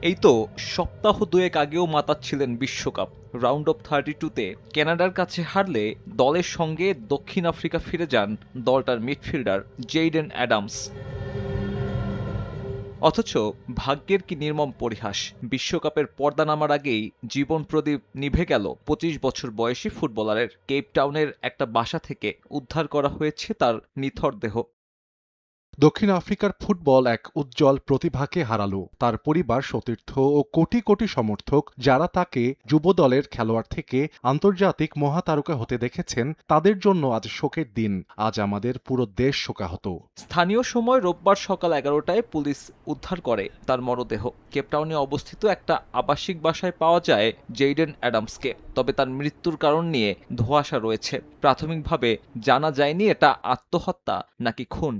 এই তো সপ্তাহ দুয়েক আগেও মাতাচ্ছিলেন বিশ্বকাপ। রাউন্ড অফ 32-তে কানাডার কাছে হারলে দলের সঙ্গে দক্ষিণ আফ্রিকা ফিরে যান দলটার মিডফিল্ডার জেইডেন অ্যাডামস। অথচ ভাগ্যের কি নির্মম পরিহাস, বিশ্বকাপের পর্দা নামার আগেই জীবন প্রদীপ নিভে গেল ২৫ বছর বয়সী ফুটবলারের। কেপ টাউনের একটা বাসা থেকে উদ্ধার করা হয়েছে তার নিথর দেহ। দক্ষিণ আফ্রিকার ফুটবল এক উজ্জ্বল প্রতিভাকে হারালো। তার পরিবার, সতীর্থ ও কোটি কোটি সমর্থক যারা তাকে যুবদলের খেলোয়াড় থেকে আন্তর্জাতিক মহাতারকা হতে দেখেছেন, তাদের জন্য আজ শোকের দিন। আজ আমাদের পুরো দেশ শোকাহত। স্থানীয় সময় রোববার সকাল ১১টায় পুলিশ উদ্ধার করে তার মরদেহ। কেপটাউনে অবস্থিত একটা আবাসিক বাসায় পাওয়া যায় জেইডেন অ্যাডামসকে। তবে তার মৃত্যুর কারণ নিয়ে ধোঁয়াশা রয়েছে। প্রাথমিকভাবে জানা যায়নি এটা আত্মহত্যা নাকি খুন।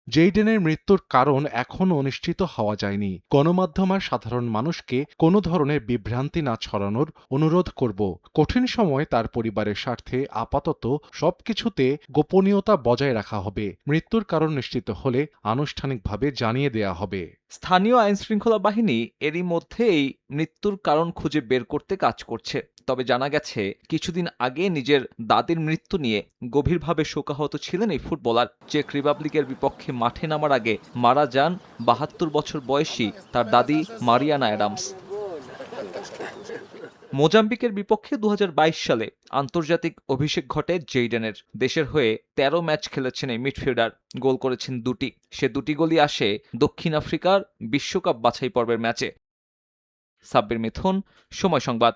জেইডেনের মৃত্যুর কারণ এখনও নিশ্চিত হওয়া যায়নি। গণমাধ্যম আর সাধারণ মানুষকে কোনো ধরনের বিভ্রান্তি না ছড়ানোর অনুরোধ করব। কঠিন সময় তার পরিবারের স্বার্থে আপাতত সবকিছুতে গোপনীয়তা বজায় রাখা হবে। মৃত্যুর কারণ নিশ্চিত হলে আনুষ্ঠানিকভাবে জানিয়ে দেয়া হবে। স্থানীয় আইনশৃঙ্খলা বাহিনী এরই মধ্যে এই মৃত্যুর কারণ খুঁজে বের করতে কাজ করছে। তবে জানা গেছে কিছুদিন আগে নিজের দাদির মৃত্যু নিয়ে গভীরভাবে শোকাহত ছিলেন এই ফুটবলার। চেক রিপাবলিকের বিপক্ষে মাঠে নামার আগে মারা যান ৭২ বছর বয়সী তার দাদি মারিয়ানা অ্যাডামস। মোজাম্বিকের বিপক্ষে ২০২২ সালে আন্তর্জাতিক অভিষেক ঘটে জেইডেনের। দেশের হয়ে ১৩ ম্যাচ খেলেছেন এই মিডফিল্ডার। গোল করেছেন দুটি। সে দুটি গোলই আসে দক্ষিণ আফ্রিকার বিশ্বকাপ বাছাই পর্বের ম্যাচে। সাব্বির মিথুন, সময় সংবাদ।